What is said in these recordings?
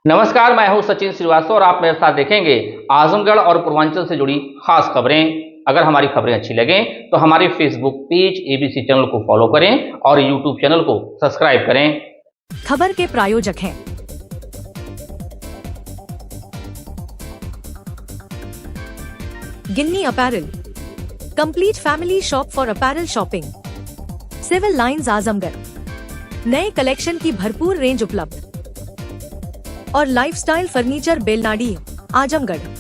नमस्कार, मैं हूं सचिन श्रीवास्तव और आप मेरे साथ देखेंगे आजमगढ़ और पूर्वांचल से जुड़ी खास खबरें। अगर हमारी खबरें अच्छी लगें तो हमारे फेसबुक पेज एबीसी चैनल को फॉलो करें और यूट्यूब चैनल को सब्सक्राइब करें। खबर के प्रायोजक हैं Ginni apparel, complete family shop for apparel shopping, civil lines Azamgarh. नए कलेक्शन की भरपूर रेंज उपलब्ध और लाइफस्टाइल फर्नीचर बेलनाडी आजमगढ़।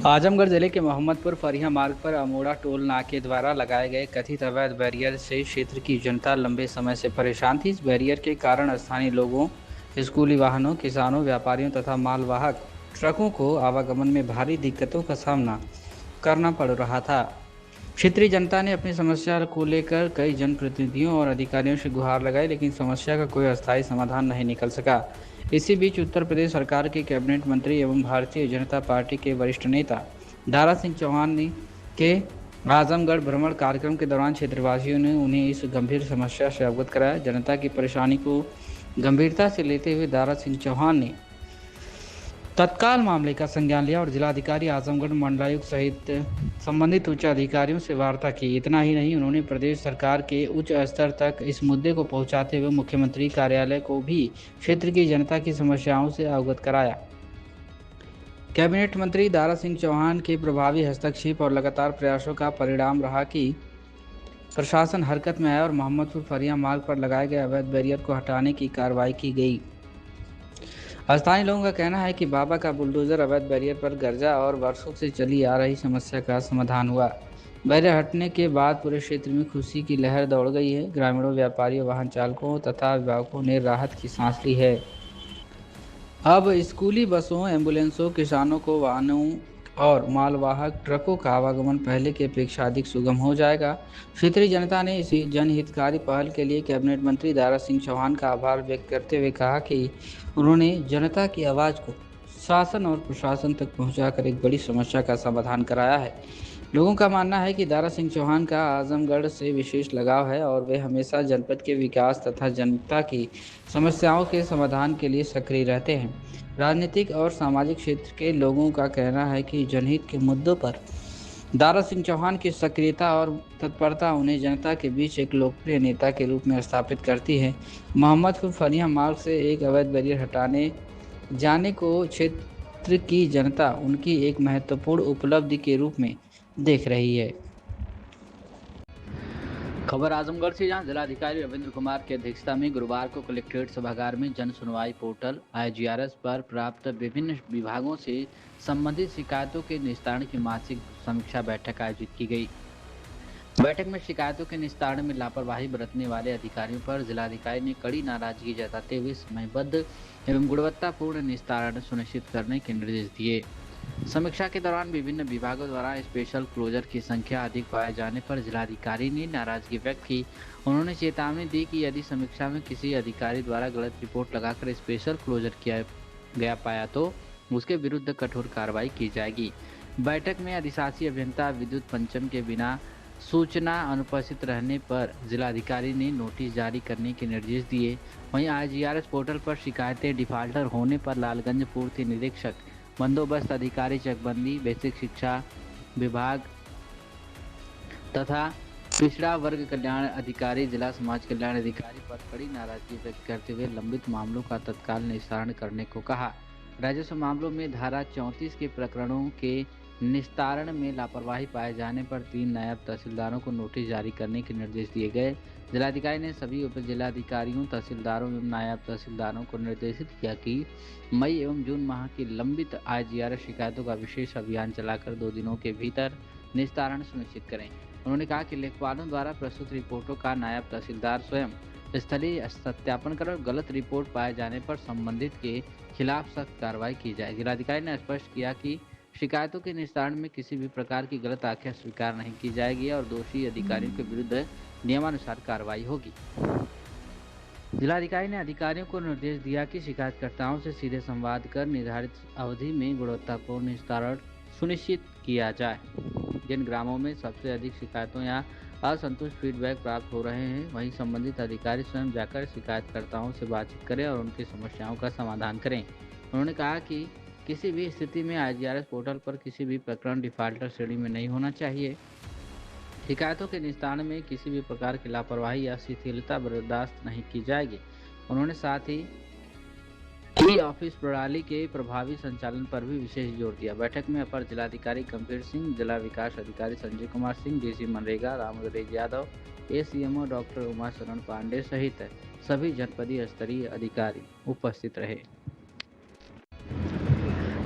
आजमगढ़ जिले के मोहम्मदपुर फरिया मार्ग पर अमोड़ा टोल नाके द्वारा लगाए गए कथित अवैध बैरियर से क्षेत्र की जनता लंबे समय से परेशान थी। इस बैरियर के कारण स्थानीय लोगों, स्कूली वाहनों, किसानों, व्यापारियों तथा मालवाहक ट्रकों को आवागमन में भारी दिक्कतों का सामना करना पड़ रहा था। क्षेत्रीय जनता ने अपनी समस्या को लेकर कई जनप्रतिनिधियों और अधिकारियों से गुहार लगाई, लेकिन समस्या का कोई अस्थायी समाधान नहीं निकल सका। इसी बीच उत्तर प्रदेश सरकार के कैबिनेट मंत्री एवं भारतीय जनता पार्टी के वरिष्ठ नेता दारा सिंह चौहान ने के आजमगढ़ भ्रमण कार्यक्रम के दौरान क्षेत्रवासियों ने उन्हें इस गंभीर समस्या से अवगत कराया। जनता की परेशानी को गंभीरता से लेते हुए दारा सिंह चौहान ने तत्काल मामले का संज्ञान लिया और जिलाधिकारी आजमगढ़, मंडलायुक्त सहित संबंधित उच्च अधिकारियों से वार्ता की। इतना ही नहीं, उन्होंने प्रदेश सरकार के उच्च स्तर तक इस मुद्दे को पहुंचाते हुए मुख्यमंत्री कार्यालय को भी क्षेत्र की जनता की समस्याओं से अवगत कराया। कैबिनेट मंत्री दारा सिंह चौहान के प्रभावी हस्तक्षेप और लगातार प्रयासों का परिणाम रहा कि प्रशासन हरकत में आया और मोहम्मदपुर फरिया मार्ग पर लगाए गए अवैध बैरियर को हटाने की कार्रवाई की गई। स्थानीय लोगों का कहना है कि बाबा का बुलडोजर अवैध बैरियर पर गर्जा और वर्षों से चली आ रही समस्या का समाधान हुआ। बैरियर हटने के बाद पूरे क्षेत्र में खुशी की लहर दौड़ गई है। ग्रामीणों, व्यापारियों, वाहन चालकों तथा अभिभावकों ने राहत की सांस ली है। अब स्कूली बसों, एम्बुलेंसों, किसानों को वाहनों और मालवाहक ट्रकों का आवागमन पहले की अपेक्षा अधिक सुगम हो जाएगा। क्षेत्रीय जनता ने इस जनहितकारी पहल के लिए कैबिनेट मंत्री दारा सिंह चौहान का आभार व्यक्त करते हुए कहा कि उन्होंने जनता की आवाज़ को शासन और प्रशासन तक पहुंचाकर एक बड़ी समस्या का समाधान कराया है। लोगों का मानना है कि दारा सिंह चौहान का आजमगढ़ से विशेष लगाव है और वे हमेशा जनपद के विकास तथा जनता की समस्याओं के समाधान के लिए सक्रिय रहते हैं। राजनीतिक और सामाजिक क्षेत्र के लोगों का कहना है कि जनहित के मुद्दों पर दारा सिंह चौहान की सक्रियता और तत्परता उन्हें जनता के बीच एक लोकप्रिय नेता के रूप में स्थापित करती है। मोहम्मदपुर फरिया मार्ग से एक अवैध बैरियर हटाने जाने को क्षेत्र की जनता उनकी एक महत्वपूर्ण उपलब्धि के रूप में देख रही है। खबर आजमगढ़ से, जहां जिलाधिकारी रविंद्र कुमार की अध्यक्षता में गुरुवार को कलेक्ट्रेट सभागार में जन सुनवाई पोर्टल IGRS पर प्राप्त विभिन्न विभागों से संबंधित शिकायतों के निस्तारण की मासिक समीक्षा बैठक आयोजित की गई। बैठक में शिकायतों के निस्तारण में लापरवाही बरतने वाले अधिकारियों पर जिलाधिकारी ने कड़ी नाराजगी जताते हुए समयबद्ध एवं गुणवत्तापूर्ण निस्तारण सुनिश्चित करने के निर्देश दिए। समीक्षा के दौरान विभिन्न विभागों द्वारा स्पेशल क्लोजर की संख्या अधिक पाए जाने पर जिलाधिकारी ने नाराजगी व्यक्त की। उन्होंने चेतावनी दी कि यदि समीक्षा में किसी अधिकारी द्वारा गलत रिपोर्ट लगाकर स्पेशल क्लोजर किया गया पाया तो उसके विरुद्ध कठोर कार्रवाई की जाएगी। बैठक में अधिशासी अभियंता विद्युत पंचम के बिना सूचना अनुपस्थित रहने पर जिलाधिकारी ने नोटिस जारी करने के निर्देश दिए। वहीं IGRS पोर्टल पर शिकायतें डिफाल्टर होने पर लालगंज पूर्ति निरीक्षक, बंदोबस्त अधिकारी, चकबंदी, बेसिक शिक्षा विभाग तथा पिछड़ा वर्ग कल्याण अधिकारी, जिला समाज कल्याण अधिकारी पर कड़ी नाराजगी व्यक्त करते हुए लंबित मामलों का तत्काल निस्तारण करने को कहा। राजस्व मामलों में धारा 34 के प्रकरणों के निस्तारण में लापरवाही पाए जाने पर 3 नायब तहसीलदारों को नोटिस जारी करने के निर्देश दिए गए। जिलाधिकारी ने सभी उप जिलाधिकारियों, तहसीलदारों एवं नायब तहसीलदारों को निर्देशित किया कि मई एवं जून माह की लंबित IGRS शिकायतों का विशेष अभियान चलाकर 2 दिनों के भीतर निस्तारण सुनिश्चित करें। उन्होंने कहा कि लेखपालों द्वारा प्रस्तुत रिपोर्टों का नायब तहसीलदार स्वयं स्थलीय सत्यापन कर गलत रिपोर्ट पाए जाने पर संबंधित के खिलाफ सख्त कार्रवाई की जाए। जिलाधिकारी ने स्पष्ट किया कि शिकायतों के निस्तारण में किसी भी प्रकार की गलत आख्या स्वीकार नहीं की जाएगी और दोषी अधिकारियों के विरुद्ध नियमानुसार कार्रवाई होगी। जिलाधिकारी ने अधिकारियों को निर्देश दिया कि शिकायतकर्ताओं से सीधे संवाद कर निर्धारित अवधि में गुणवत्तापूर्ण निस्तारण सुनिश्चित किया जाए। जिन ग्रामों में सबसे अधिक शिकायतों या असंतुष्ट फीडबैक प्राप्त हो रहे हैं, वहीं संबंधित अधिकारी स्वयं जाकर शिकायतकर्ताओं से बातचीत करें और उनकी समस्याओं का समाधान करें। उन्होंने कहा कि किसी भी स्थिति में IGRS पोर्टल पर किसी भी प्रकरण डिफाल्टर श्रेणी में नहीं होना चाहिए। शिकायतों के निस्तारण में किसी भी प्रकार की लापरवाही या शिथिलता बर्दाश्त नहीं की जाएगी। उन्होंने साथ ही ऑफिस प्रणाली के प्रभावी संचालन पर भी विशेष जोर दिया। बैठक में अपर जिलाधिकारी गंभीर सिंह, जिला विकास अधिकारी संजय कुमार सिंह, DC मनरेगा रामोदरेज यादव, ACMO डॉक्टर उमा शरण पांडे सहित सभी जनपदीय स्तरीय अधिकारी उपस्थित रहे।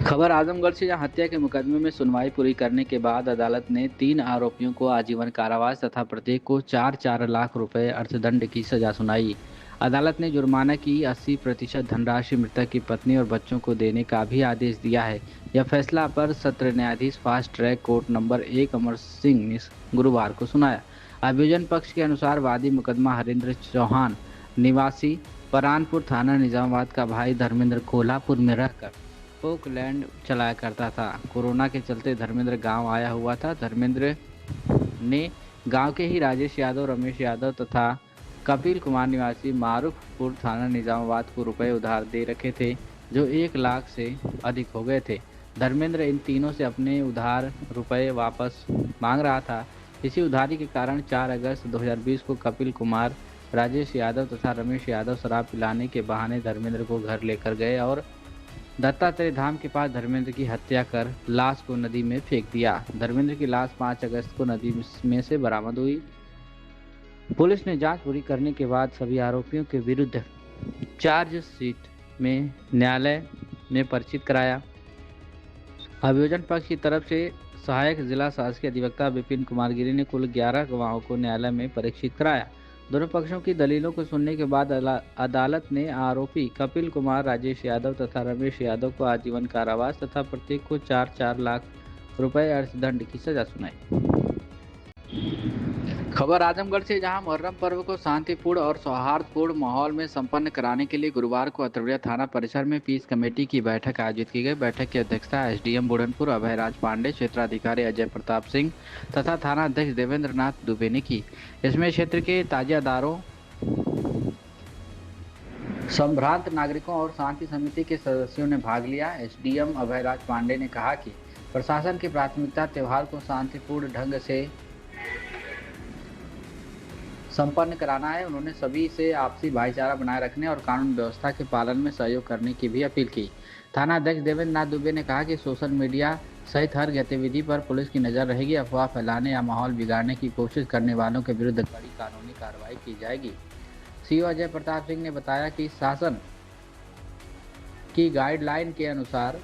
खबर आजमगढ़ से, जहां हत्या के मुकदमे में सुनवाई पूरी करने के बाद अदालत ने 3 आरोपियों को आजीवन कारावास तथा प्रत्येक को 4-4 लाख रुपए अर्थदंड की सजा सुनाई। अदालत ने जुर्माना की 80% धनराशि मृतक की पत्नी और बच्चों को देने का भी आदेश दिया है। यह फैसला अपर सत्र न्यायाधीश fast track court number 1 Amar Singh ने गुरुवार को सुनाया। अभियोजन पक्ष के अनुसार वादी मुकदमा हरिंद्र चौहान निवासी परानपुर थाना निजामाबाद का भाई धर्मेंद्र कोल्हापुर में रहकर पोकलैंड चलाया करता था। कोरोना के चलते धर्मेंद्र गांव आया हुआ था। धर्मेंद्र ने गांव के ही राजेश यादव, रमेश यादव तथा कपिल कुमार निवासी मारूफपुर थाना निजामाबाद को रुपए उधार दे रखे थे, जो 1 लाख से अधिक हो गए थे। धर्मेंद्र इन तीनों से अपने उधार रुपए वापस मांग रहा था। इसी उधारी के कारण 4 अगस्त 2020 को कपिल कुमार, राजेश यादव तथा रमेश यादव शराब पिलाने के बहाने धर्मेंद्र को घर लेकर गए और दत्तात्रेय धाम के पास धर्मेंद्र की हत्या कर लाश को नदी में फेंक दिया। धर्मेंद्र की लाश 5 अगस्त को नदी में से बरामद हुई। पुलिस ने जांच पूरी करने के बाद सभी आरोपियों के विरुद्ध चार्जशीट में न्यायालय में परिचित कराया। अभियोजन पक्ष की तरफ से सहायक जिला शासकीय अधिवक्ता विपिन कुमार गिरी ने कुल 11 गवाहों को न्यायालय में परीक्षित कराया। दोनों पक्षों की दलीलों को सुनने के बाद अदालत ने आरोपी कपिल कुमार, राजेश यादव तथा रमेश यादव को आजीवन कारावास तथा प्रत्येक को 4-4 लाख रुपए अर्थदंड की सजा सुनाई। खबर आजमगढ़ से, जहां मुहर्रम पर्व को शांतिपूर्ण और सौहार्दपूर्ण माहौल में संपन्न कराने के लिए गुरुवार को अतरवड़िया थाना परिसर में पीस कमेटी की बैठक आयोजित की गई। बैठक की अध्यक्षता SDM बुढ़नपुर अभयराज पांडे, क्षेत्राधिकारी अजय प्रताप सिंह तथा थाना अध्यक्ष देवेंद्र नाथ दुबे ने की। इसमें क्षेत्र के ताजियादारों, संभ्रांत नागरिकों और शांति समिति के सदस्यों ने भाग लिया। SDM अभयराज पांडे ने कहा कि प्रशासन की प्राथमिकता त्योहार को शांतिपूर्ण ढंग से संपन्न कराना है। उन्होंने सभी से आपसी भाईचारा बनाए रखने और कानून व्यवस्था के पालन में सहयोग करने की भी अपील की। थाना अध्यक्ष देवेंद्र नाथ दुबे ने कहा कि सोशल मीडिया सहित हर गतिविधि पर पुलिस की नज़र रहेगी। अफवाह फैलाने या माहौल बिगाड़ने की कोशिश करने वालों के विरुद्ध कड़ी कानूनी कार्रवाई की जाएगी। CO अजय प्रताप सिंह ने बताया कि शासन की गाइडलाइन के अनुसार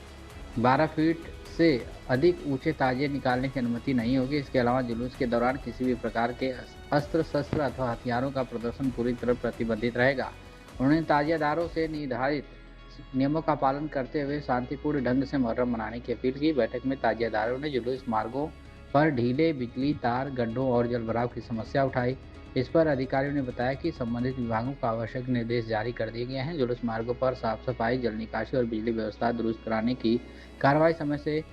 12 फीट से अधिक ऊंचे ताजिए निकालने की अनुमति नहीं होगी। इसके अलावा जुलूस के दौरान किसी भी प्रकार के अस्त्र शस्त्र अथवा हथियारों का प्रदर्शन पूरी तरह प्रतिबंधित रहेगा। उन्होंने ताजियादारों से निर्धारित नियमों का पालन करते हुए शांतिपूर्ण ढंग से मुहर्रम मनाने की अपील की। बैठक में ताजियादारों ने जुलूस मार्गों पर ढीले बिजली तार, गड्ढों और जलभराव की समस्या उठाई। इस पर अधिकारियों ने बताया कि संबंधित विभागों को आवश्यक निर्देश जारी कर दिए गए हैं। जुलूस मार्गों पर साफ सफाई, जल निकासी और बिजली व्यवस्था दुरुस्त कराने की कार्रवाई समय से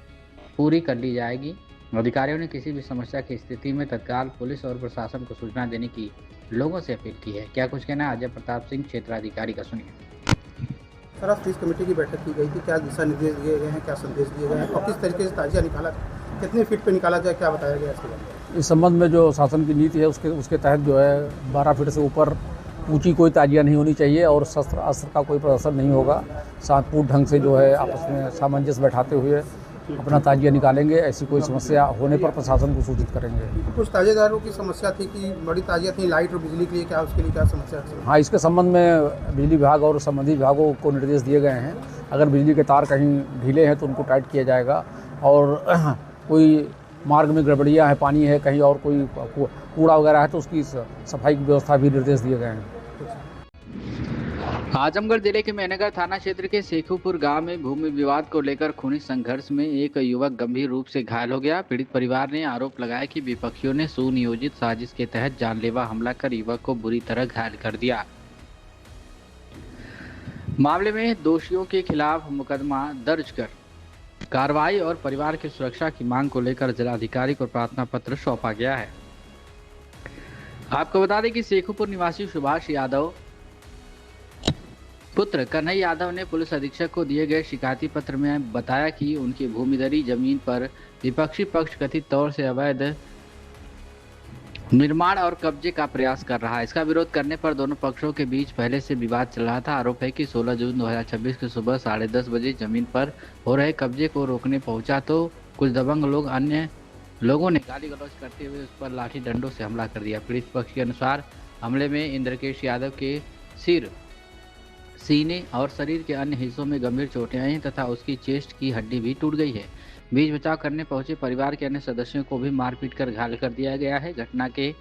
पूरी कर ली जाएगी। अधिकारियों ने किसी भी समस्या की स्थिति में तत्काल पुलिस और प्रशासन को सूचना देने की लोगों से अपील की है। क्या कुछ कहना है अजय प्रताप सिंह, क्षेत्राधिकारी का, सुनिए। सर, आज पीस कमेटी की बैठक की गई थी, क्या दिशा निर्देश दिए गए हैं, क्या संदेश दिए गए हैं और किस तरीके से ताजिया निकाला, कितने फीट पे निकाला जाए, क्या बताया गया इसके बारे में? इस संबंध में जो शासन की नीति है उसके तहत जो है 12 फीट से ऊपर ऊंची कोई ताजिया नहीं होनी चाहिए और शस्त्र अस्त्र का कोई प्रदर्शन नहीं होगा। शांतिपूर्ण ढंग से जो है आपस में सामंजस्य बैठाते हुए अपना ताजिया निकालेंगे। ऐसी कोई समस्या होने पर प्रशासन को सूचित करेंगे। कुछ ताजियादारों की समस्या थी कि बड़ी ताजिया थी लाइट और बिजली के लिए, क्या उसके लिए क्या समस्या थी? हाँ, इसके संबंध में बिजली विभाग और संबंधित विभागों को निर्देश दिए गए हैं। अगर बिजली के तार कहीं ढीले हैं तो उनको टाइट किया जाएगा और कोई मार्ग में गड़बड़ियाँ है, पानी है, कहीं और कोई कूड़ा वगैरह है तो उसकी सफाई की व्यवस्था भी निर्देश दिए गए हैं। आजमगढ़ जिले के मेहनगर थाना क्षेत्र के सेखुपुर गांव में भूमि विवाद को लेकर खूनी संघर्ष में एक युवक गंभीर रूप से घायल हो गया। पीड़ित परिवार ने आरोप लगाया कि विपक्षियों ने सुनियोजित साजिश के तहत जानलेवा हमला कर युवक को बुरी तरह घायल कर दिया। मामले में दोषियों के खिलाफ मुकदमा दर्ज कर कार्रवाई और परिवार की सुरक्षा की मांग को लेकर जिलाधिकारी को प्रार्थना पत्र सौंपा गया है। आपको बता दें कि सेखुपुर निवासी सुभाष यादव पुत्र कन्हैया यादव ने पुलिस अधीक्षक को दिए गए शिकायती पत्र में बताया कि उनकी भूमिधरी जमीन पर विपक्षी पक्ष कथित तौर से अवैध निर्माण और कब्जे का प्रयास कर रहा है। इसका विरोध करने पर दोनों पक्षों के बीच पहले से विवाद चल रहा था। आरोप है कि 16 जून 2026 की सुबह 10:30 बजे जमीन पर हो रहे कब्जे को रोकने पहुंचा तो कुछ दबंग लोग अन्य लोगों ने गाली गलौज करते हुए उस पर लाठी डंडों से हमला कर दिया। पीड़ित पक्ष के अनुसार हमले में इंद्रकेश यादव के सिर, सीने और शरीर के अन्य हिस्सों में गंभीर चोटें आई हैं तथा उसकी चेस्ट की हड्डी भी टूट गई है। बीच बचाव करने पहुंचे परिवार के अन्य सदस्यों को भी मारपीट कर घायल कर दिया गया है। घटना के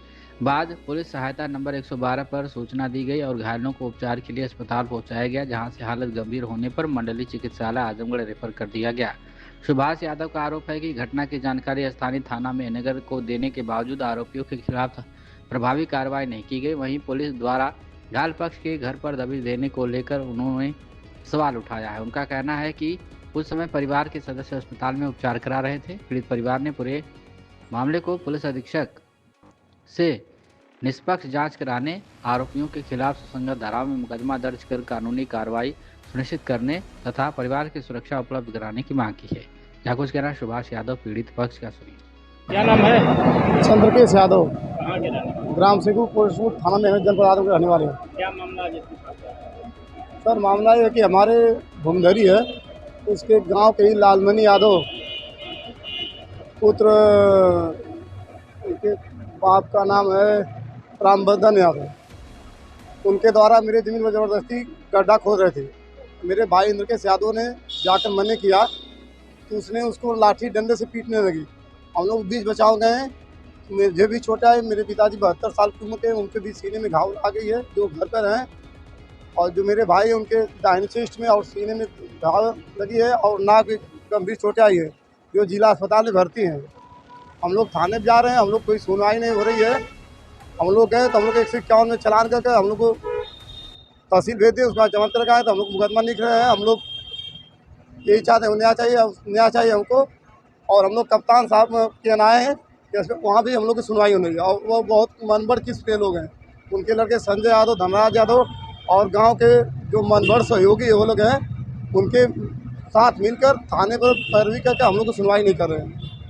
बाद पुलिस सहायता नंबर 112 पर सूचना दी गई और घायलों को उपचार के लिए अस्पताल पहुंचाया गया, जहां से हालत गंभीर होने पर मंडलीय चिकित्सालय आजमगढ़ रेफर कर दिया गया। सुभाष यादव का आरोप है कि घटना की जानकारी स्थानीय थाना मेहनगर को देने के बावजूद आरोपियों के खिलाफ प्रभावी कार्रवाई नहीं की गई। वहीं पुलिस द्वारा घायल पक्ष के घर पर दबिश देने को लेकर उन्होंने सवाल उठाया है। उनका कहना है कि उस समय परिवार के सदस्य अस्पताल में उपचार करा रहे थे। पीड़ित परिवार ने पूरे मामले को पुलिस अधीक्षक से निष्पक्ष जांच कराने, आरोपियों के खिलाफ सुसंगत धाराओं में मुकदमा दर्ज कर कानूनी कार्रवाई सुनिश्चित करने तथा परिवार की सुरक्षा उपलब्ध कराने की मांग की है। क्या कुछ कहना सुभाष यादव पीड़ित पक्ष का सुनिए। क्या नाम है? चंद्रकेश यादव, कहाँ के रहने वाले? ग्राम सेखुपुर थाना मेहनगर जनपद आजमगढ़ रहने वाले हैं। क्या मामला है जिसके साथ है? सर, मामला ये है कि हमारे भूमिधरी है, उसके गांव के ही लालमणि यादव पुत्र, उनके बाप का नाम है रामवर्धन यादव, उनके द्वारा मेरे ज़मीन में ज़बरदस्ती गड्ढा खोद रहे थे। मेरे भाई इंद्रकेश यादव ने जाकर मना किया तो उसने उसको लाठी डंडे से पीटने लगी। हम लोग बीच बचाव गए, मुझे भी छोटा है, मेरे पिताजी 72 साल की उम्र के, उनके भी सीने में घाव आ गई है, जो घर पर हैं, और जो मेरे भाई उनके दाहिने चेस्ट में और सीने में घाव लगी है और नाक में गंभीर चोटें आई है, जो जिला अस्पताल में भर्ती हैं। हम लोग थाने जा रहे हैं, हम लोग कोई सुनवाई नहीं हो रही है। हम लोग गए तो हम लोग 151 में चलान करके हम लोग को तहसील भेज दिए, उसका जमानत लगाए तो हम लोग मुकदमा लिख रहे हैं। हम लोग यही चाहते हैं, न्याय चाहिए हमको। और हम लोग कप्तान साहब के यहाँ आए हैं, वहाँ भी हम लोग की सुनवाई होनी है। और वो बहुत मनबड़ किस्म के लोग हैं, उनके लड़के संजय यादव, धनराज यादव और गांव के जो मनबड़ सहयोगी वो लोग हैं, उनके साथ मिलकर थाने पर पैरवी करके हम लोग को सुनवाई नहीं कर रहे हैं।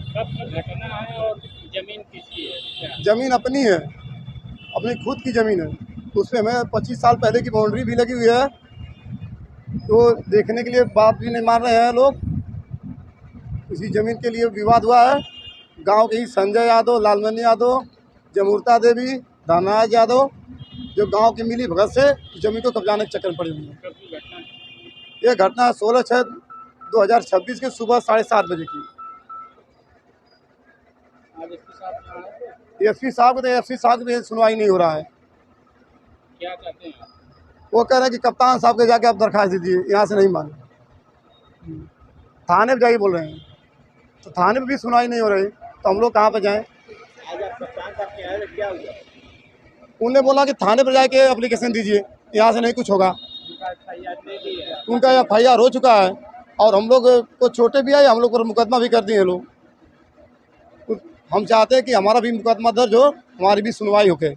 कब घटना है और जमीन किसकी है? ज़मीन अपनी है, अपनी खुद की ज़मीन है, उसमें हमें 25 साल पहले की बाउंड्री भी लगी हुई है। तो देखने के लिए बात भी नहीं मान रहे हैं लोग। इसी ज़मीन के लिए विवाद हुआ है। गांव के ही संजय यादव, लालमणि यादव, जमूर्ता देवी, धनराज यादव, जो गांव की मिली भगत से ज़मीन को कब्जाने के चक्कर में पड़ी हुई है। कब की घटना है? ये घटना 16/6/2026 के सुबह 7:30 बजे की। आज इसके साथ यहाँ है? एसपी साहब की सुनवाई नहीं हो रहा है। क्या कहते हैं आप? वो कह रहे हैं कि कप्तान साहब के जाके आप दरखास्त दीजिए, यहाँ से नहीं माने। थाने पे जाइए बोल रहे हैं, तो थाने पे भी सुनवाई नहीं हो रही, तो हम लोग कहाँ पे जाएं? आज आप कप्तान साहब के आए, क्या हुआ? उन्होंने बोला कि थाने पर जाके एप्लीकेशन दीजिए, यहाँ से नहीं कुछ होगा। उनका FIR दे दी है। उनका FIR हो चुका है और हम लोग को चोटें भी आई, हम लोग पर मुकदमा भी कर दिए लोग। हम चाहते हैं कि हमारा भी मुकदमा दर्ज हो, हमारी भी सुनवाई होके।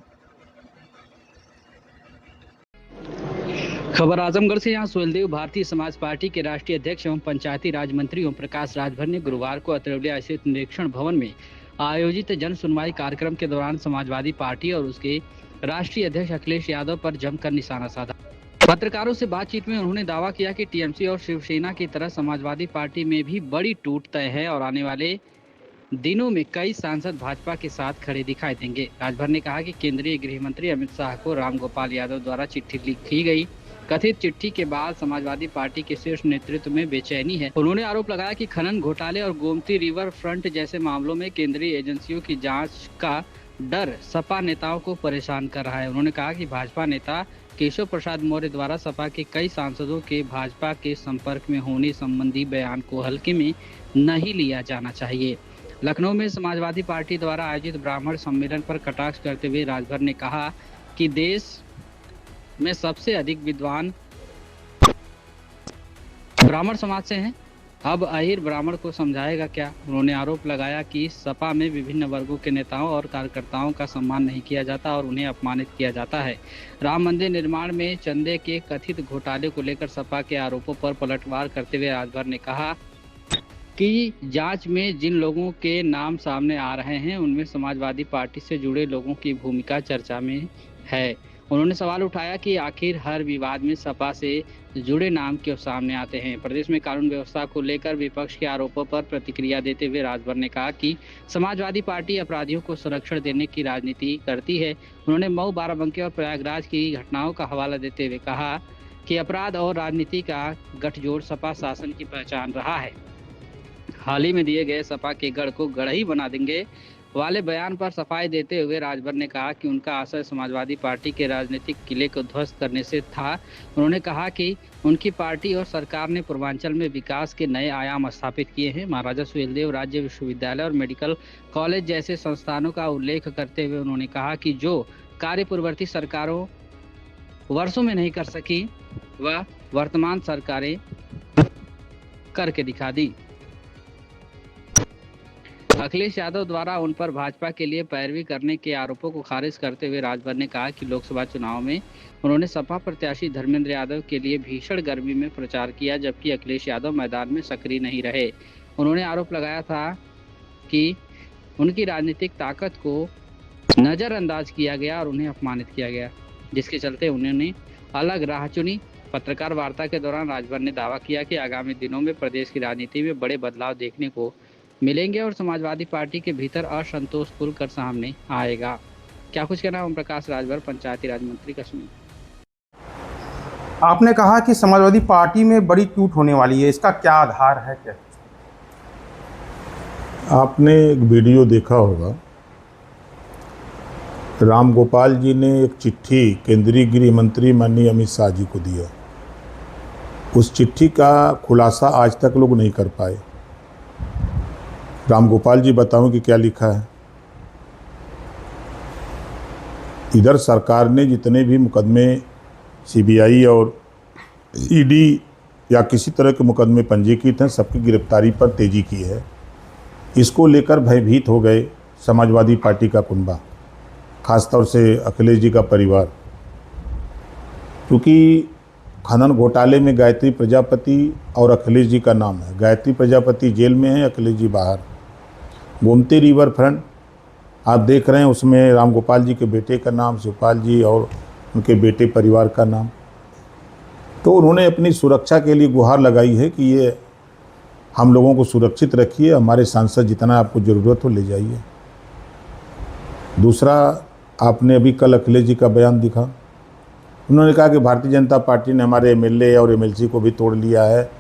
खबर आजमगढ़ से। यहाँ सोहेलदेव भारतीय समाज पार्टी के राष्ट्रीय अध्यक्ष एवं पंचायती राज मंत्री ओम प्रकाश राजभर ने गुरुवार को अतरौलिया स्थित निरीक्षण भवन में आयोजित जन सुनवाई कार्यक्रम के दौरान समाजवादी पार्टी और उसके राष्ट्रीय अध्यक्ष अखिलेश यादव पर जमकर निशाना साधा। पत्रकारों से बातचीत में उन्होंने दावा किया कि टीएमसी और शिवसेना की तरह समाजवादी पार्टी में भी बड़ी टूट तय है और आने वाले दिनों में कई सांसद भाजपा के साथ खड़े दिखाई देंगे। राजभर ने कहा कि केंद्रीय गृह मंत्री अमित शाह को रामगोपाल यादव द्वारा चिट्ठी लिखी गई। कथित चिट्ठी के बाद समाजवादी पार्टी के शीर्ष नेतृत्व में बेचैनी है। उन्होंने आरोप लगाया कि खनन घोटाले और गोमती रिवर फ्रंट जैसे मामलों में केंद्रीय एजेंसियों की जांच का डर सपा नेताओं को परेशान कर रहा है। उन्होंने कहा कि भाजपा नेता केशव प्रसाद मौर्य द्वारा सपा के कई सांसदों के भाजपा के संपर्क में होने संबंधी बयान को हल्के में नहीं लिया जाना चाहिए। लखनऊ में समाजवादी पार्टी द्वारा आयोजित ब्राह्मण सम्मेलन पर कटाक्ष करते हुए राजभर ने कहा कि देश में सबसे अधिक विद्वान ब्राह्मण समाज से हैं। अब अहिर ब्राह्मण को समझाएगा क्या। उन्होंने आरोप लगाया कि सपा में विभिन्न वर्गों के नेताओं और कार्यकर्ताओं का सम्मान नहीं किया जाता और उन्हें अपमानित किया जाता है। राम मंदिर निर्माण में चंदे के कथित घोटाले को लेकर सपा के आरोपों पर पलटवार करते हुए राजभर ने कहा कि जांच में जिन लोगों के नाम सामने आ रहे हैं उनमें समाजवादी पार्टी से जुड़े लोगों की भूमिका चर्चा में है। उन्होंने सवाल उठाया कि आखिर हर विवाद में सपा से जुड़े नाम क्यों सामने आते हैं। प्रदेश में कानून व्यवस्था को लेकर विपक्ष के आरोपों पर प्रतिक्रिया देते हुए राजभर ने कहा कि समाजवादी पार्टी अपराधियों को संरक्षण देने की राजनीति करती है। उन्होंने मऊ, बाराबंकी और प्रयागराज की घटनाओं का हवाला देते हुए कहा कि अपराध और राजनीति का गठजोड़ सपा शासन की पहचान रहा है। हाल ही में दिए गए सपा के गढ़ को गढ़ ही बना देंगे वाले बयान पर सफाई देते हुए राजभर ने कहा कि उनका आशय समाजवादी पार्टी के राजनीतिक किले को ध्वस्त करने से था। उन्होंने कहा कि उनकी पार्टी और सरकार ने पूर्वांचल में विकास के नए आयाम स्थापित किए हैं। महाराजा सुहेलदेव राज्य विश्वविद्यालय और मेडिकल कॉलेज जैसे संस्थानों का उल्लेख करते हुए उन्होंने कहा कि जो कार्य पूर्ववर्ती सरकारों वर्षों में नहीं कर सकी वह वर्तमान सरकारें करके दिखा दी। अखिलेश यादव द्वारा उन पर भाजपा के लिए पैरवी करने के आरोपों को खारिज करते हुए राजभर ने कहा कि लोकसभा चुनाव में उन्होंने सपा प्रत्याशी धर्मेंद्र यादव के लिए भीषण गर्मी में प्रचार किया, जबकि अखिलेश यादव मैदान में सक्रिय नहीं रहे। उन्होंने आरोप लगाया था कि उनकी राजनीतिक ताकत को नज़रअंदाज किया गया और उन्हें अपमानित किया गया, जिसके चलते उन्होंने अलग राह चुनी। पत्रकार वार्ता के दौरान राजभर ने दावा किया कि आगामी दिनों में प्रदेश की राजनीति में बड़े बदलाव देखने को मिलेंगे और समाजवादी पार्टी के भीतर असंतोष खुलकर सामने आएगा। क्या कुछ कहना ओम प्रकाश राजभर, पंचायती राज मंत्री कश्मीर। आपने कहा कि समाजवादी पार्टी में बड़ी टूट होने वाली है, इसका क्या आधार है? क्या आपने एक वीडियो देखा होगा, राम गोपाल जी ने एक चिट्ठी केंद्रीय गृह मंत्री माननीय अमित शाह जी को दिया। उस चिट्ठी का खुलासा आज तक लोग नहीं कर पाए। राम गोपाल जी बताऊं कि क्या लिखा है। इधर सरकार ने जितने भी मुकदमे सीबीआई और ईडी या किसी तरह के मुकदमे पंजीकृत हैं, सबकी गिरफ्तारी पर तेजी की है। इसको लेकर भयभीत हो गए समाजवादी पार्टी का कुनबा, खासतौर से अखिलेश जी का परिवार, क्योंकि खनन घोटाले में गायत्री प्रजापति और अखिलेश जी का नाम है। गायत्री प्रजापति जेल में है, अखिलेश जी बाहर। गोमती रिवर फ्रंट आप देख रहे हैं, उसमें राम गोपाल जी के बेटे का नाम, शिवपाल जी और उनके बेटे परिवार का नाम। तो उन्होंने अपनी सुरक्षा के लिए गुहार लगाई है कि ये हम लोगों को सुरक्षित रखिए, हमारे सांसद जितना आपको ज़रूरत हो ले जाइए। दूसरा, आपने अभी कल अखिलेश जी का बयान दिखा। उन्होंने कहा कि भारतीय जनता पार्टी ने हमारे एमएलए और एमएलसी को भी तोड़ लिया है।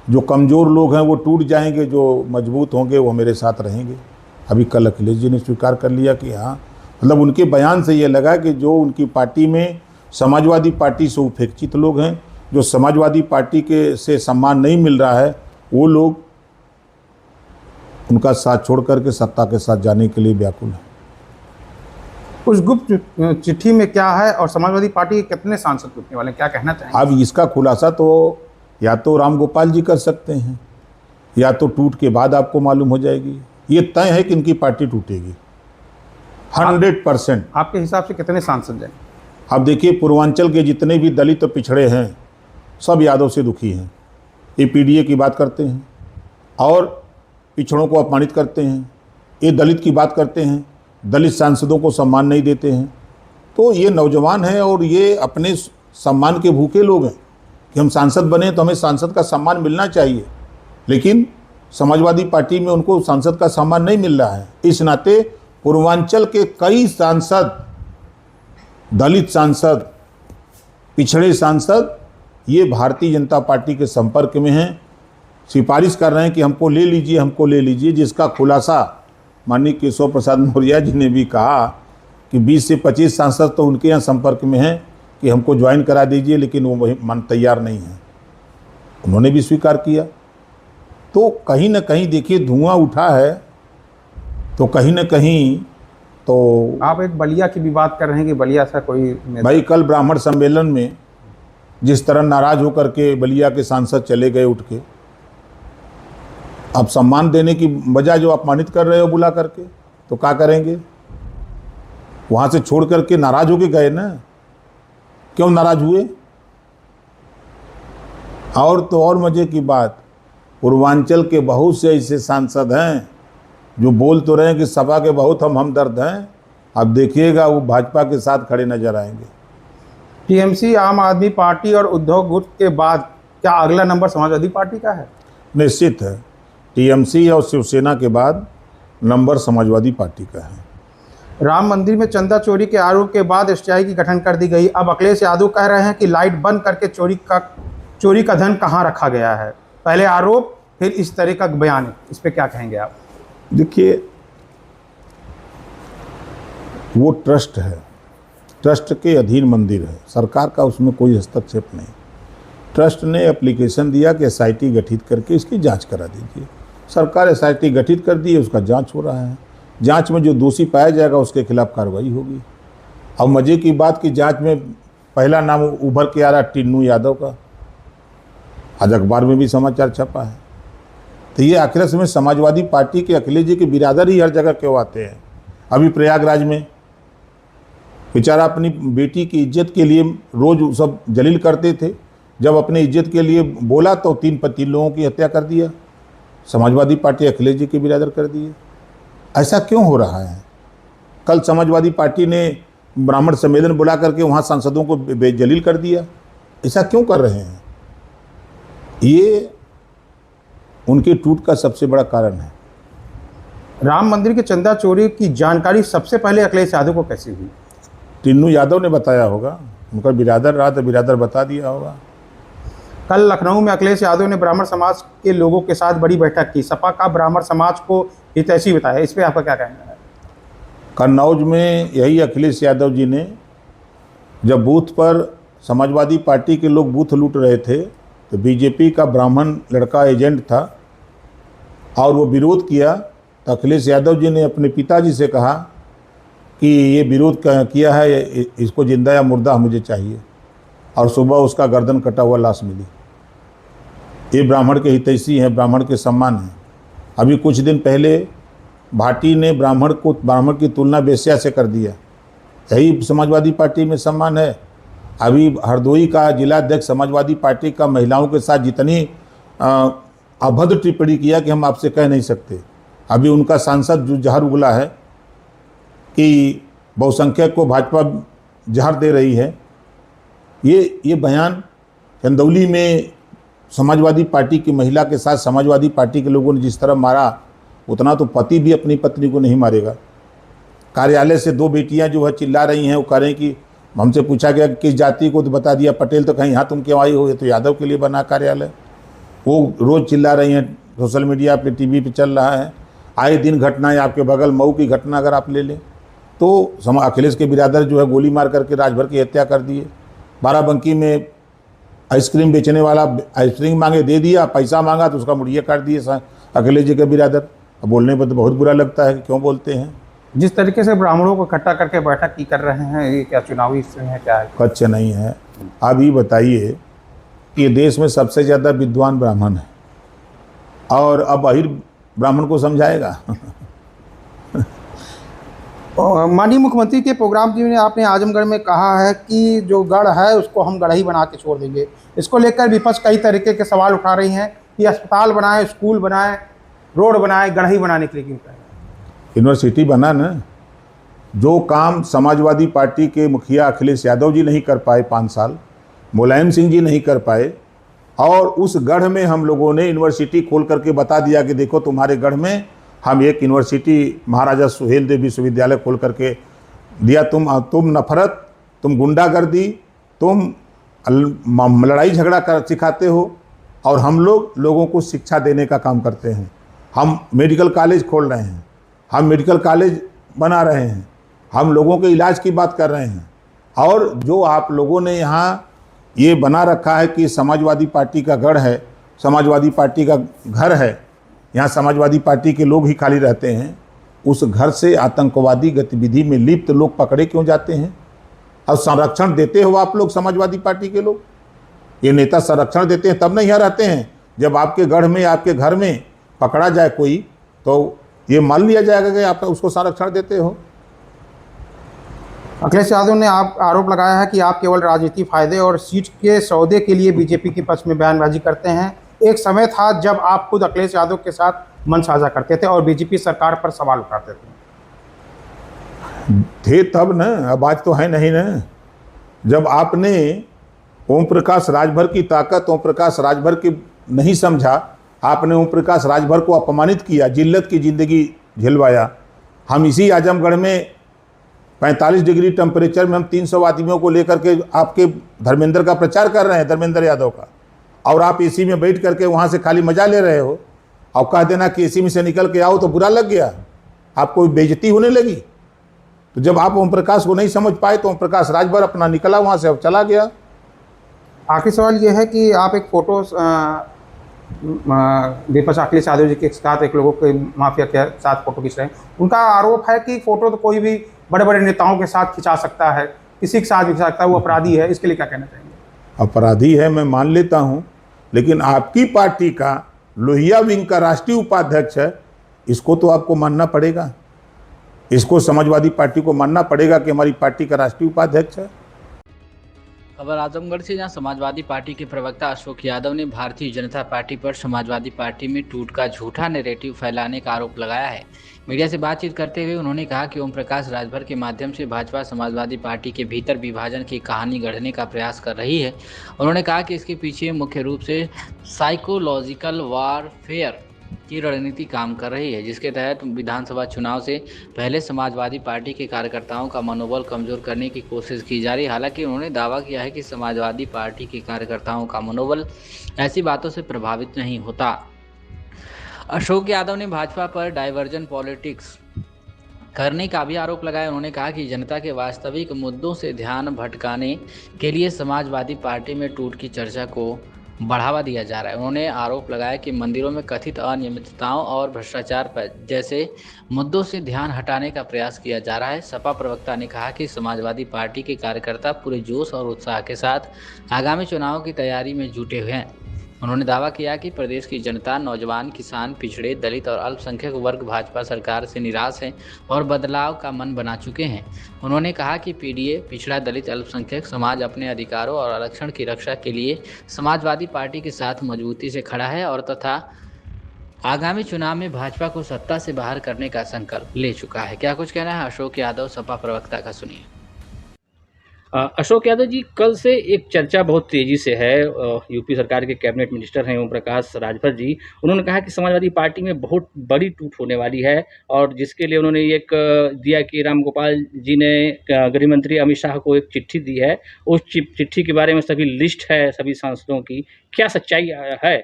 जो कमज़ोर लोग हैं वो टूट जाएंगे, जो मजबूत होंगे वो मेरे साथ रहेंगे। अभी कल अखिलेश जी ने स्वीकार कर लिया कि हाँ, मतलब उनके बयान से ये लगा कि जो उनकी पार्टी में समाजवादी पार्टी से उपेक्षित लोग हैं, जो समाजवादी पार्टी के से सम्मान नहीं मिल रहा है, वो लोग उनका साथ छोड़ करके सत्ता के साथ जाने के लिए व्याकुल हैं। उस गुप्त चिट्ठी में क्या है और समाजवादी पार्टी के कितने सांसद टूटने वाले, क्या कहना चाहेंगे? अब इसका खुलासा तो या तो राम गोपाल जी कर सकते हैं, या तो टूट के बाद आपको मालूम हो जाएगी। ये तय है कि इनकी पार्टी टूटेगी 100%। आपके हिसाब से कितने सांसद जाएंगे? अब देखिए, पूर्वांचल के जितने भी दलित और पिछड़े हैं सब यादव से दुखी हैं। ये पीडीए की बात करते हैं और पिछड़ों को अपमानित करते हैं। ये दलित की बात करते हैं, दलित सांसदों को सम्मान नहीं देते हैं। तो ये नौजवान हैं और ये अपने सम्मान के भूखे लोग हैं कि हम सांसद बने तो हमें सांसद का सम्मान मिलना चाहिए, लेकिन समाजवादी पार्टी में उनको सांसद का सम्मान नहीं मिल रहा है। इस नाते पूर्वांचल के कई सांसद, दलित सांसद, पिछड़े सांसद, ये भारतीय जनता पार्टी के संपर्क में हैं, सिफारिश कर रहे हैं कि हमको ले लीजिए, हमको ले लीजिए। जिसका खुलासा माननीय केशव प्रसाद मौर्य जी ने भी कहा कि 20 से 25 सांसद तो उनके यहाँ संपर्क में हैं, कि हमको ज्वाइन करा दीजिए, लेकिन वो वही मन तैयार नहीं है। उन्होंने भी स्वीकार किया। तो कहीं ना कहीं देखिए धुआं उठा है, तो कहीं ना कहीं तो आप एक बलिया की भी बात कर रहे हैं कि बलिया से कोई भाई कल ब्राह्मण सम्मेलन में जिस तरह नाराज होकर के बलिया के सांसद चले गए उठ के, आप सम्मान देने की बजाय जो अपमानित कर रहे हो बुला करके, तो क्या करेंगे? वहाँ से छोड़ करके नाराज होके गए ना, क्यों नाराज हुए? और तो और मजे की बात, पूर्वांचल के बहुत से ऐसे सांसद हैं जो बोल तो रहे हैं कि सपा के बहुत हम हमदर्द हैं, अब देखिएगा वो भाजपा के साथ खड़े नजर आएंगे। टीएमसी, आम आदमी पार्टी और उद्धव गुट के बाद क्या अगला नंबर समाजवादी पार्टी का है? निश्चित है, टीएमसी और शिवसेना के बाद नंबर समाजवादी पार्टी का है। राम मंदिर में चंदा चोरी के आरोप के बाद एसटीआई की गठन कर दी गई। अब अखिलेश यादव कह रहे हैं कि लाइट बंद करके चोरी का धन कहां रखा गया है। पहले आरोप, फिर इस तरह का बयान, इस पे क्या कहेंगे आप? देखिए, वो ट्रस्ट है, ट्रस्ट के अधीन मंदिर है, सरकार का उसमें कोई हस्तक्षेप नहीं। ट्रस्ट ने एप्लीकेशन दिया कि एसआईटी गठित करके इसकी जांच करा दीजिए। सरकार एसआईटी गठित कर दी है, उसका जांच हो रहा है। जांच में जो दोषी पाया जाएगा उसके खिलाफ कार्रवाई होगी। अब मजे की बात कि जांच में पहला नाम उभर के आ रहा टिन्नू यादव का, आज अखबार में भी समाचार छपा है। तो ये आखिर में समाजवादी पार्टी के अखिलेश जी के बिरादर ही हर जगह क्यों आते हैं? अभी प्रयागराज में बेचारा अपनी बेटी की इज्जत के लिए रोज सब जलील करते थे, जब अपनी इज्जत के लिए बोला तो तीन लोगों की हत्या कर दिया। समाजवादी पार्टी अखिलेश जी के बिरादर कर दिए। ऐसा क्यों हो रहा है? कल समाजवादी पार्टी ने ब्राह्मण सम्मेलन बुला करके वहाँ सांसदों को बेजलील कर दिया। ऐसा क्यों कर रहे हैं? ये उनके टूट का सबसे बड़ा कारण है। राम मंदिर के चंदा चोरी की जानकारी सबसे पहले अखिलेश यादव को कैसे हुई? टिन्नू यादव ने बताया होगा, उनका बिरादर रहा तो बिरादर बता दिया होगा। कल लखनऊ में अखिलेश यादव ने ब्राह्मण समाज के लोगों के साथ बड़ी बैठक की। सपा का ब्राह्मण समाज को हितैषी बताया, इस पर आपका क्या कहना है? कन्नौज में यही अखिलेश यादव जी ने जब बूथ पर समाजवादी पार्टी के लोग बूथ लूट रहे थे तो बीजेपी का ब्राह्मण लड़का एजेंट था और वो विरोध किया, तो अखिलेश यादव जी ने अपने पिताजी से कहा कि ये विरोध किया है, इसको जिंदा या मुर्दा मुझे चाहिए, और सुबह उसका गर्दन कटा हुआ लाश मिली। ये ब्राह्मण के हितैषी हैं, ब्राह्मण के सम्मान हैं। अभी कुछ दिन पहले भाटी ने ब्राह्मण की तुलना वेश्या से कर दिया, यही समाजवादी पार्टी में सम्मान है। अभी हरदोई का जिलाध्यक्ष समाजवादी पार्टी का महिलाओं के साथ जितनी अभद्र टिप्पणी किया कि हम आपसे कह नहीं सकते। अभी उनका सांसद जो जहर उगला है कि बहुसंख्यक को भाजपा जहर दे रही है, ये बयान चंदौली में समाजवादी पार्टी की महिला के साथ समाजवादी पार्टी के लोगों ने जिस तरह मारा, उतना तो पति भी अपनी पत्नी को नहीं मारेगा। कार्यालय से 2 बेटियां जो है चिल्ला रही हैं, वो कह रही कि हमसे पूछा गया कि किस जाति को, तो बता दिया पटेल, तो कहीं यहाँ तुम क्यों आई हो? ये तो यादव के लिए बना कार्यालय। वो रोज़ चिल्ला रही हैं, सोशल मीडिया पे, टीवी पे चल रहा है। आए दिन घटनाएं, आपके बगल मऊ की घटना अगर आप ले लें तो अखिलेश के बिरादर जो है गोली मार करके राजभर की हत्या कर दिए। बाराबंकी में आइसक्रीम बेचने वाला आइसक्रीम मांगे दे दिया, पैसा मांगा तो उसका मुड़िया काट दिए अखिलेश जी के बिरादर। अब बोलने पर तो बहुत बुरा लगता है कि क्यों बोलते हैं। जिस तरीके से ब्राह्मणों को इकट्ठा करके बैठक की कर रहे हैं, ये क्या चुनावी इसमें है, क्या है? कच्छ नहीं है। आप ये बताइए कि ये देश में सबसे ज़्यादा विद्वान ब्राह्मण है और अब अहिर ब्राह्मण को समझाएगा? माननीय मुख्यमंत्री के प्रोग्राम जी ने आपने आजमगढ़ में कहा है कि जो गढ़ है उसको हम गढ़ ही बना के छोड़ देंगे। इसको लेकर विपक्ष कई तरीके के सवाल उठा रही हैं कि अस्पताल बनाए, स्कूल बनाए, रोड बनाए, गढ़ ही बनाने के लिए क्यों कह रहे हैं? यूनिवर्सिटी बना ना। जो काम समाजवादी पार्टी के मुखिया अखिलेश यादव जी नहीं कर पाए 5 साल, मुलायम सिंह जी नहीं कर पाए, और उस गढ़ में हम लोगों ने यूनिवर्सिटी खोल करके बता दिया कि देखो तुम्हारे गढ़ में हम एक यूनिवर्सिटी महाराजा सुहेलदेव विश्वविद्यालय खोल करके दिया। तुम नफरत, तुम गुंडागर्दी, तुम लड़ाई झगड़ा कर सिखाते हो, और हम लोगों को शिक्षा देने का काम करते हैं। हम मेडिकल कॉलेज खोल रहे हैं, हम मेडिकल कॉलेज बना रहे हैं, हम लोगों के इलाज की बात कर रहे हैं, और जो आप लोगों ने यहाँ ये बना रखा है कि समाजवादी पार्टी का गढ़ है, समाजवादी पार्टी का घर है, यहाँ समाजवादी पार्टी के लोग ही खाली रहते हैं, उस घर से आतंकवादी गतिविधि में लिप्त लोग पकड़े क्यों जाते हैं? और संरक्षण देते हो आप लोग समाजवादी पार्टी के लोग? ये नेता संरक्षण देते हैं तब नहीं यहाँ रहते हैं। जब आपके गढ़ में, आपके घर में पकड़ा जाए कोई, तो ये मान लिया जाएगा कि आप उसको संरक्षण देते हो। अखिलेश यादव ने आप आरोप लगाया है कि आप केवल राजनीतिक फायदे और सीट के सौदे के लिए बीजेपी के पक्ष में बयानबाजी करते हैं। एक समय था जब आप खुद अखिलेश यादव के साथ मन साझा करते थे और बीजेपी सरकार पर सवाल उठाते थे तब न, अब आज तो है नहीं न। जब आपने ओम प्रकाश राजभर की ताकत, ओम प्रकाश राजभर की नहीं समझा, आपने ओम प्रकाश राजभर को अपमानित किया, जिल्लत की ज़िंदगी झिलवाया। हम इसी आजमगढ़ में 45 डिग्री टेम्परेचर में हम 300 आदमियों को लेकर के आपके धर्मेंद्र का प्रचार कर रहे हैं, धर्मेंद्र यादव का, और आप एसी में बैठ करके वहाँ से खाली मजा ले रहे हो। और कह देना कि एसी में से निकल के आओ तो बुरा लग गया, आपको बेइज्जती होने लगी। तो जब आप ओम प्रकाश को नहीं समझ पाए तो ओम प्रकाश राजभर अपना निकला वहाँ से, अब चला गया। आखिरी सवाल ये है कि आप एक फ़ोटो विपक्ष अखिलेश यादव जी के साथ एक लोगों के माफिया के साथ फ़ोटो खींच रहे हैं। उनका आरोप है कि फ़ोटो तो कोई भी बड़े बड़े नेताओं के साथ खिंचा सकता है, किसी के साथ भी खिंचा सकता है, वो अपराधी है। इसके लिए क्या कहना चाहेंगे? अपराधी है मैं मान लेता हूँ, लेकिन आपकी पार्टी का लोहिया विंग का राष्ट्रीय उपाध्यक्ष है, इसको तो आपको मानना पड़ेगा। इसको समाजवादी पार्टी को मानना पड़ेगा कि हमारी पार्टी का राष्ट्रीय उपाध्यक्ष है। खबर आजमगढ़ से, जहां समाजवादी पार्टी के प्रवक्ता अशोक यादव ने भारतीय जनता पार्टी पर समाजवादी पार्टी में टूट का झूठा नैरेटिव फैलाने का आरोप लगाया है। मीडिया से बातचीत करते हुए उन्होंने कहा कि ओम प्रकाश राजभर के माध्यम से भाजपा समाजवादी पार्टी के भीतर विभाजन की कहानी गढ़ने का प्रयास कर रही है। उन्होंने कहा कि इसके पीछे मुख्य रूप से साइकोलॉजिकल वारफेयर की रणनीति काम कर रही है, जिसके तहत विधानसभा चुनाव से पहले समाजवादी पार्टी के कार्यकर्ताओं का मनोबल कमजोर करने की कोशिश की जा रही है। हालांकि उन्होंने दावा किया है कि समाजवादी पार्टी के कार्यकर्ताओं का मनोबल ऐसी बातों से प्रभावित नहीं होता। अशोक यादव ने भाजपा पर डाइवर्जन पॉलिटिक्स करने का भी आरोप लगाया। उन्होंने कहा कि जनता के वास्तविक मुद्दों से ध्यान भटकाने के लिए समाजवादी पार्टी में टूट की चर्चा को बढ़ावा दिया जा रहा है। उन्होंने आरोप लगाया कि मंदिरों में कथित अनियमितताओं और भ्रष्टाचार पर जैसे मुद्दों से ध्यान हटाने का प्रयास किया जा रहा है। सपा प्रवक्ता ने कहा कि समाजवादी पार्टी के कार्यकर्ता पूरे जोश और उत्साह के साथ आगामी चुनाव की तैयारी में जुटे हुए हैं। उन्होंने दावा किया कि प्रदेश की जनता, नौजवान, किसान, पिछड़े, दलित और अल्पसंख्यक वर्ग भाजपा सरकार से निराश हैं और बदलाव का मन बना चुके हैं। उन्होंने कहा कि पीडीए, पिछड़ा, दलित, अल्पसंख्यक समाज अपने अधिकारों और आरक्षण की रक्षा के लिए समाजवादी पार्टी के साथ मजबूती से खड़ा है और तथा आगामी चुनाव में भाजपा को सत्ता से बाहर करने का संकल्प ले चुका है। क्या कुछ कहना है अशोक यादव सपा प्रवक्ता का, सुनिए। अशोक यादव जी, कल से एक चर्चा बहुत तेजी से है। यूपी सरकार के कैबिनेट मिनिस्टर हैं ओम प्रकाश राजभर जी, उन्होंने कहा कि समाजवादी पार्टी में बहुत बड़ी टूट होने वाली है, और जिसके लिए उन्होंने एक दिया कि राम गोपाल जी ने गृह मंत्री अमित शाह को एक चिट्ठी दी है। उस चिट्ठी के बारे में सभी लिस्ट है सभी सांसदों की, क्या सच्चाई है?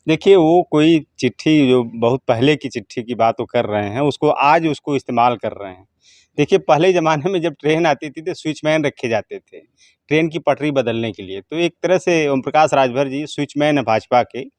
देखिए, वो कोई चिट्ठी जो बहुत पहले की चिट्ठी की बात वो कर रहे हैं, उसको आज उसको इस्तेमाल कर रहे हैं। देखिए, पहले ज़माने में जब ट्रेन आती थी तो स्विचमैन रखे जाते थे ट्रेन की पटरी बदलने के लिए। तो एक तरह से ओम प्रकाश राजभर जी स्विचमैन है भाजपा के।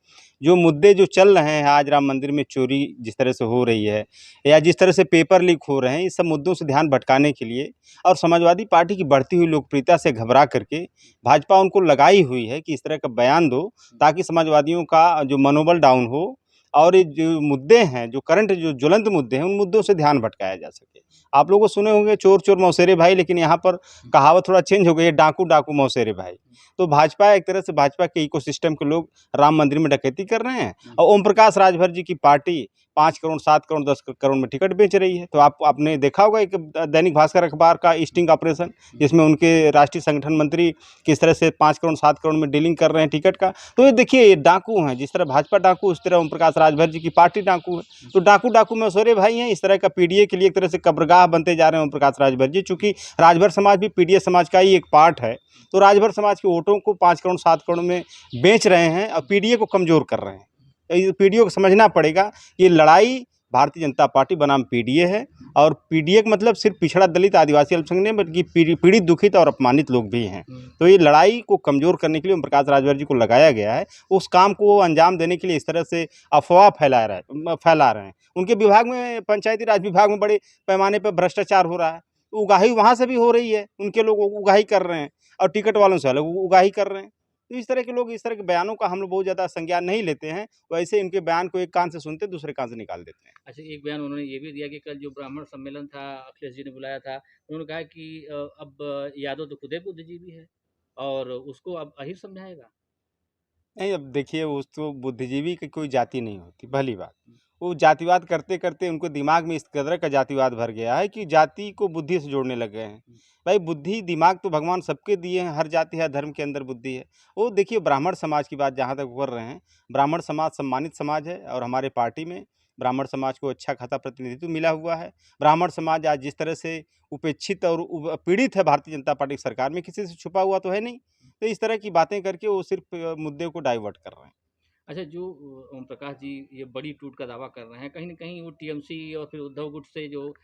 जो मुद्दे जो चल रहे हैं, आज राम मंदिर में चोरी जिस तरह से हो रही है या जिस तरह से पेपर लीक हो रहे हैं, इस सब मुद्दों से ध्यान भटकाने के लिए और समाजवादी पार्टी की बढ़ती हुई लोकप्रियता से घबरा करके भाजपा उनको लगाई हुई है कि इस तरह का बयान दो ताकि समाजवादियों का जो मनोबल डाउन हो और ये जो मुद्दे हैं, जो करंट जो ज्वलंत मुद्दे हैं, उन मुद्दों से ध्यान भटकाया जा सके। आप लोगों सुने होंगे चोर चोर मौसेरे भाई, लेकिन यहाँ पर कहावत थोड़ा चेंज हो गई है, डाकू डाकू मौसेरे भाई। तो भाजपा एक तरह से भाजपा के इकोसिस्टम के लोग राम मंदिर में डकैती कर रहे हैं और ओम प्रकाश राजभर जी की पार्टी 5 करोड़ 7 करोड़ 10 करोड़ में टिकट बेच रही है। तो आपने देखा होगा एक दैनिक भास्कर अखबार का स्टिंग ऑपरेशन, जिसमें उनके राष्ट्रीय संगठन मंत्री किस तरह से 5 करोड़ 7 करोड़ में डीलिंग कर रहे हैं टिकट का। तो ये देखिए, ये डाकू हैं। जिस तरह भाजपा डाकू, उस तरह ओम प्रकाश राजभर जी की पार्टी डाकू है। तो डाकू डाकू मौसेरे भाई हैं। इस तरह का पीडीए के लिए एक तरह से कब्रगाह बनते जा रहे हैं ओम प्रकाश राजभर जी। चूँकि राजभर समाज भी पीडीए समाज का ही एक पार्ट है, तो राजभर समाज के वोटों को 5 करोड़ 7 करोड़ में बेच रहे हैं और पीडीए को कमज़ोर कर रहे हैं। पीडीए को समझना पड़ेगा, ये लड़ाई भारतीय जनता पार्टी बनाम पीडीए है और पीडीए का मतलब सिर्फ पिछड़ा दलित आदिवासी अल्पसंख्यक नहीं बल्कि पीड़ित दुखित और अपमानित लोग भी हैं। तो ये लड़ाई को कमज़ोर करने के लिए ओम प्रकाश राजभर जी को लगाया गया है। उस काम को अंजाम देने के लिए इस तरह से अफवाह फैला रहे हैं। उनके विभाग में, पंचायती राज विभाग में बड़े पैमाने पर भ्रष्टाचार हो रहा है। उगाही वहाँ से भी हो रही है, उनके लोग उगाही कर रहे हैं और टिकट वालों से अलग उगाही कर रहे हैं। तो इस तरह के लोग, इस तरह के बयानों का हम लोग बहुत ज़्यादा संज्ञान नहीं लेते हैं। वैसे इनके बयान को एक कान से सुनते दूसरे कान से निकाल देते हैं। अच्छा, एक बयान उन्होंने ये भी दिया कि कल जो ब्राह्मण सम्मेलन था, अखिलेश जी ने बुलाया था, उन्होंने कहा कि अब यादव तो खुद ही बुद्धिजीवी है और उसको अब अहीर समझाएगा। नहीं, अब देखिए, उस तो बुद्धिजीवी की कोई जाति नहीं होती, पहली बात। वो जातिवाद करते करते उनको दिमाग में इस कदर का जातिवाद भर गया है कि जाति को बुद्धि से जोड़ने लग गए हैं। भाई, बुद्धि दिमाग तो भगवान सबके दिए हैं, हर जाति हर धर्म के अंदर बुद्धि है। वो देखिए, ब्राह्मण समाज की बात जहाँ तक कर रहे हैं, ब्राह्मण समाज सम्मानित समाज है और हमारे पार्टी में ब्राह्मण समाज को अच्छा खासा प्रतिनिधित्व मिला हुआ है। ब्राह्मण समाज आज जिस तरह से उपेक्षित और पीड़ित है भारतीय जनता पार्टी की सरकार में, किसी से छुपा हुआ तो है नहीं। तो इस तरह की बातें करके वो सिर्फ मुद्दे को डाइवर्ट कर रहे हैं। अच्छा, जो ओम प्रकाश जी ये बड़ी टूट का दावा कर रहे हैं, कहीं न कहीं वो टीएमसी और फिर उद्धव गुट से जो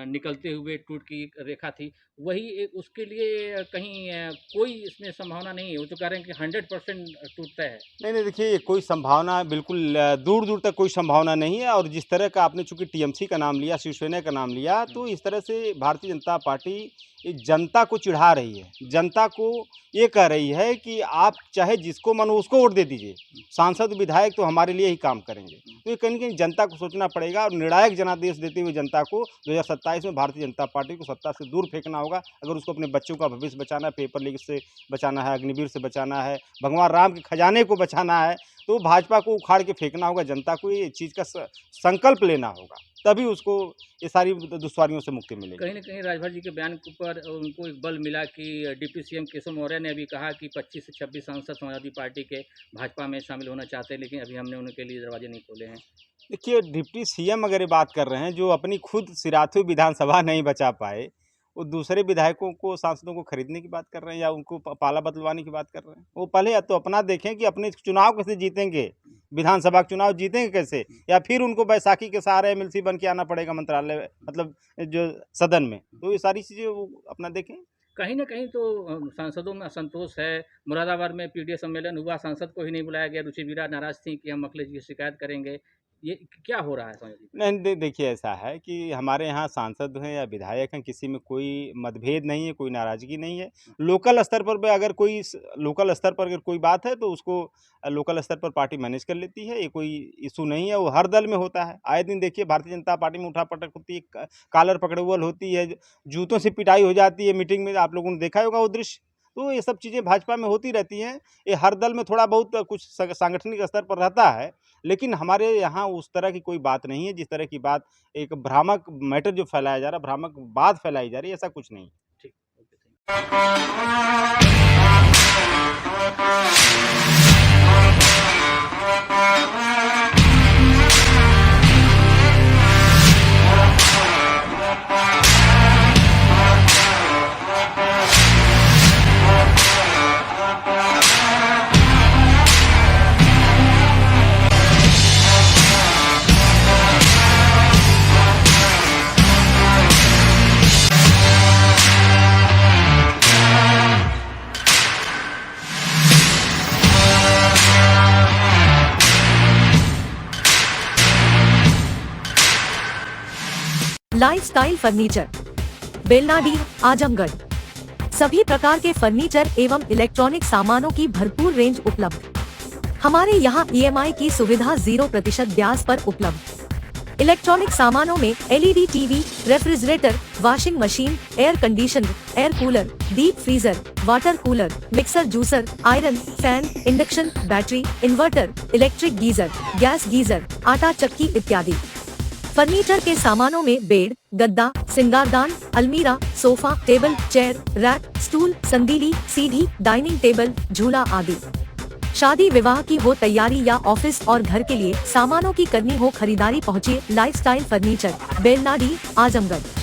निकलते हुए टूट की रेखा थी, वही एक उसके लिए कहीं कोई इसमें संभावना नहीं है? वो तो कह रहे हैं कि 100% टूटता है। नहीं, देखिए, ये कोई संभावना बिल्कुल दूर दूर तक कोई संभावना नहीं है। और जिस तरह का आपने चूंकि टीएमसी का नाम लिया, शिवसेना का नाम लिया, तो इस तरह से भारतीय जनता पार्टी जनता को चिढ़ा रही है। जनता को ये कह रही है कि आप चाहे जिसको मन हो उसको वोट दे दीजिए, सांसद विधायक तो हमारे लिए ही काम करेंगे। तो ये कहीं न कहीं जनता को सोचना पड़ेगा और निर्णायक जनादेश देते हुए जनता को 2027 में भारतीय जनता पार्टी को सत्ता से दूर फेंकना होगा। अगर उसको अपने बच्चों का भविष्य बचाना है, पेपर लीक से बचाना है, अग्निवीर से बचाना है, भगवान राम के खजाने को बचाना है, तो भाजपा को उखाड़ के फेंकना होगा। जनता को ये चीज़ का संकल्प लेना होगा, तभी उसको ये सारी दुश्वारियों से मुक्ति मिलेगी। कहीं न कहीं राजभर जी के बयान के ऊपर उनको एक बल मिला कि डिप्टी सीएम केशव मौर्य ने अभी कहा कि 25 से 26 सांसद समाजवादी पार्टी के भाजपा में शामिल होना चाहते हैं, लेकिन अभी हमने उनके लिए दरवाजे नहीं खोले हैं। देखिए, डिप्टी सीएम अगर ये बात कर रहे हैं, जो अपनी खुद सिराथू विधानसभा नहीं बचा पाए, वो दूसरे विधायकों को, सांसदों को खरीदने की बात कर रहे हैं या उनको पाला बदलवाने की बात कर रहे हैं। वो पहले तो अपना देखें कि अपने चुनाव कैसे जीतेंगे, विधानसभा के चुनाव जीतेंगे कैसे, या फिर उनको बैसाखी के सहारे एमएलसी बन के आना पड़ेगा मंत्रालय, मतलब जो सदन में। तो ये सारी चीज़ें वो अपना देखें। कहीं न कहीं तो सांसदों में असंतोष है। मुरादाबाद में पीडीए सम्मेलन हुआ, सांसद को ही नहीं बुलाया गया। रुचि वीरा नाराज थी कि हम अखिलेश जी की शिकायत करेंगे। ये क्या हो रहा है समझ लीजिए? नहीं, देखिए, ऐसा है कि हमारे यहाँ सांसद हैं या विधायक हैं, किसी में कोई मतभेद नहीं है, कोई नाराज़गी नहीं है। लोकल स्तर पर अगर कोई बात है तो उसको लोकल स्तर पर पार्टी मैनेज कर लेती है। ये कोई इशू नहीं है, वो हर दल में होता है। आए दिन देखिए, भारतीय जनता पार्टी में उठापटक होती है, कॉलर पकड़ुअल होती है, जूतों से पिटाई हो जाती है मीटिंग में, आप लोगों ने देखा होगा वो दृश्य। तो ये सब चीज़ें भाजपा में होती रहती हैं। ये हर दल में थोड़ा बहुत कुछ सांगठनिक स्तर पर रहता है, लेकिन हमारे यहाँ उस तरह की कोई बात नहीं है जिस तरह की बात एक भ्रामक मैटर जो फैलाया जा रहा है, भ्रामक बात फैलाई जा रही है, ऐसा कुछ नहीं। ठीक, okay, thank you. Lifestyle furniture, Belnadih, Azamgarh. सभी प्रकार के फर्नीचर एवं इलेक्ट्रॉनिक सामानों की भरपूर रेंज उपलब्ध। हमारे यहाँ EMI की सुविधा 0% ब्याज पर उपलब्ध। इलेक्ट्रॉनिक सामानों में LED TV, refrigerator, washing machine, air conditioner, air cooler, deep freezer, water cooler, mixer juicer, iron, fan, induction, battery, inverter, electric geyser, gas geyser, आटा चक्की इत्यादि। फर्नीचर के सामानों में बेड, गद्दा, सिंगारदान, अलमीरा, sofa, table, chair, rack, stool, संदीली, सीढ़ी, डाइनिंग टेबल, झूला आदि। शादी विवाह की हो तैयारी या ऑफिस और घर के लिए सामानों की करनी हो खरीदारी, पहुँचिए लाइफस्टाइल फर्नीचर, बेलनाडीह, आजमगढ़।